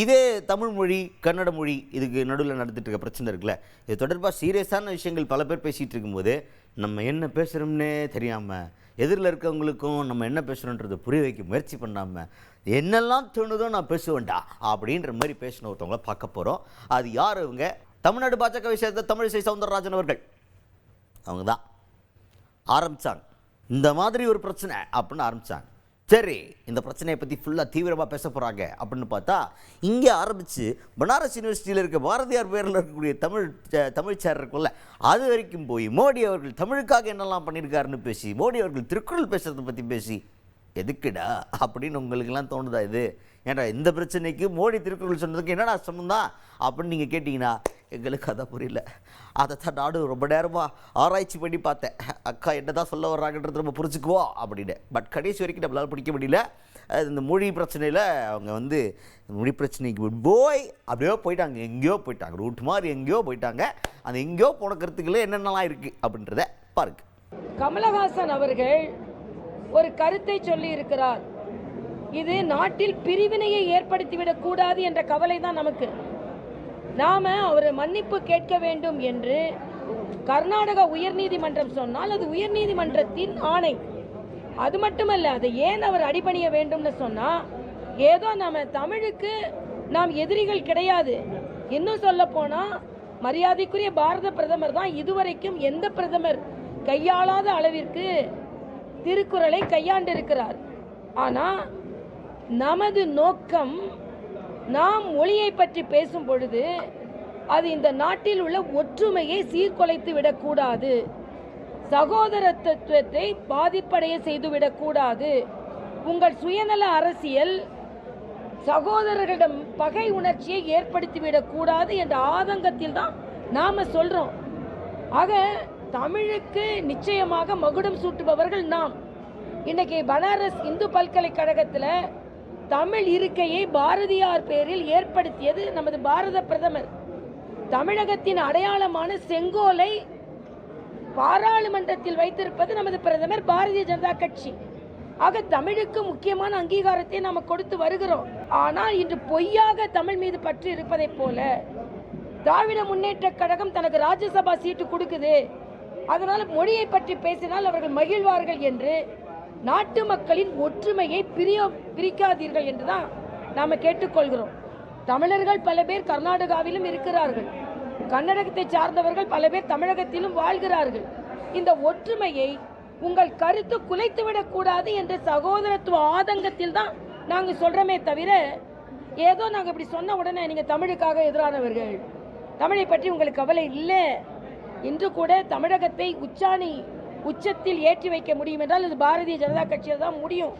இதே தமிழ் மொழி கன்னட மொழி இதுக்கு நடுவில் நடந்துட்டு இருக்க பிரச்சனை இருக்குல்ல, இது தொடர்பாக சீரியஸான விஷயங்கள் பல பேர் பேசிகிட்டு இருக்கும்போது நம்ம என்ன பேசுகிறோம்னே தெரியாமல், எதிரில் இருக்கவங்களுக்கும் நம்ம என்ன பேசுகிறோன்றதை புரிய வைக்க முயற்சி பண்ணாமல், என்னெல்லாம் தோணுதோ நான் பேசுவேன்டா அப்படின்ற மாதிரி பேசின ஒருத்தவங்கள பார்க்க போகிறோம். அது யார்? இவங்க தமிழ்நாடு பாஜக சேர்ந்த தமிழிசை சவுந்தரராஜன் அவர்கள். அவங்க தான் ஆரம்பித்தாங்க இந்த மாதிரி ஒரு பிரச்சனை அப்படின்னு ஆரம்பித்தாங்க. சரி, இந்த பிரச்சனையை பற்றி ஃபுல்லாக தீவிரமாக பேச போகிறாங்க அப்படின்னு பார்த்தா, இங்கே ஆரம்பித்து பனாரஸ் யூனிவர்சிட்டியில் இருக்க பாரதியார் பேரில் இருக்கக்கூடிய தமிழ் சேர் இருக்குல்ல, அது வரைக்கும் போய் மோடி அவர்கள் தமிழுக்காக என்னெல்லாம் பண்ணியிருக்காருன்னு பேசி, மோடி அவர்கள் திருக்குறள் பேசுகிறத பற்றி பேசி, எதுக்குடா அப்படின்னு உங்களுக்கெல்லாம் தோணுதா? இது ஏன்டா இந்த பிரச்சனைக்கு மோடி திருக்குறள் சொன்னதுக்கு என்னடா சம்பந்தம் அப்படின்னு நீங்கள் கேட்டிங்கன்னா எங்களுக்கு அதான் புரியல. அதை தான் நானும் ரொம்ப நேரமாக ஆராய்ச்சி பண்ணி பார்த்தேன். அக்கா என்ன தான் சொல்ல வர்றாங்கன்றது நம்ம புரிஞ்சுக்குவோம் அப்படின்னு. பட் கடைசி வரைக்கும் நம்மளால் பிடிக்க முடியல. இந்த மொழி பிரச்சனையில் அவங்க மொழி பிரச்சனைக்கு போய் அப்படியோ போயிட்டாங்க, எங்கேயோ போயிட்டாங்க, ரூட் மாதிரி எங்கேயோ போயிட்டாங்க. அந்த எங்கேயோ போன கருத்துக்களே என்னென்னலாம் இருக்குது அப்படின்றத பாருங்க. கமலஹாசன் அவர்கள் ஒரு கருத்தை சொல்லி இருக்கிறார். இது நாட்டில் பிரிவினையை ஏற்படுத்திவிடக் கூடாது என்ற கவலை தான் நமக்கு. நாம அவர் மன்னிப்பு கேட்க வேண்டும் என்று கர்நாடக உயர்நீதிமன்றம் சொன்னால் அது உயர்நீதிமன்றத்தின் ஆணை. அது மட்டுமல்ல, அதை ஏன் அவர் அடிபணிய வேண்டும்னு சொன்னா, ஏதோ நம்ம தமிழுக்கு நாம் எதிரிகள் கிடையாது. இன்னும் சொல்ல போனா மரியாதைக்குரிய பாரத பிரதமர் தான் இதுவரைக்கும் எந்த பிரதமர் கையாளாத அளவிற்கு திருக்குறளை கையாண்டிருக்கிறார். ஆனா நமது நோக்கம், நாம் மொழியை பற்றி பேசும் பொழுது அது இந்த நாட்டில் உள்ள ஒற்றுமையை சீர்குலைத்து விடக்கூடாது, சகோதரத்துவத்தை பாதிப்படைய செய்துவிடக்கூடாது, உங்கள் சுயநல அரசியல் சகோதரர்களிடம் பகை உணர்ச்சியை ஏற்படுத்திவிடக்கூடாது என்ற ஆதங்கத்தில் தான் நாம சொல்றோம். ஆக தமிழுக்கு நிச்சயமாக மகுடம் சூட்டுபவர்கள் நாம். இன்னைக்கு பனாரஸ் இந்து பல்கலைக்கழகத்தில் தமிழ் இருக்கையை பாரதியார் பேரில் ஏற்படுத்தியது நமது பாரத பிரதமர். தமிழகத்தின் அடையாளமான செங்கோலை பாராளுமன்றத்தில் வைத்திருப்பது நமது பிரதமர், பாரதிய ஜனதா கட்சி. ஆக தமிழுக்கு முக்கியமான அங்கீகாரத்தை நாம் கொடுத்து வருகிறோம். ஆனால் இன்று பொய்யாக தமிழ் மீது பற்று இருப்பதை போல திராவிட முன்னேற்ற கழகம் தனக்கு ராஜ்யசபா சீட்டு கொடுக்குது, அதனால மொழியை பற்றி பேசினால் அவர்கள் மகிழ்வார்கள் என்று நாட்டு மக்களின் ஒற்றுமையை பிரிக்காதீர்கள் என்றுதான் நாம கேட்டுக்கொள்கிறோம். தமிழர்கள் பல பேர் கர்நாடகாவிலும் இருக்கிறார்கள், கன்னடத்தை சார்ந்தவர்கள் பல பேர் தமிழகத்திலும் வாழ்கிறார்கள். இந்த ஒற்றுமையை உங்கள் கருத்து குலைத்துவிடக் கூடாது என்ற சகோதரத்துவ ஆதங்கத்தில் தான் நாங்க சொல்றோமே தவிர, ஏதோ நாங்க இப்படி சொன்ன உடனே நீங்க தமிழுக்காக எதிரானவர்கள், தமிழை பற்றி உங்களுக்கு கவலை இல்லை. இன்று கூட தமிழகத்தை உச்சத்தில் ஏற்றி வைக்க முடியும் என்றால் இது பாரதிய ஜனதா கட்சியில் தான் முடியும்.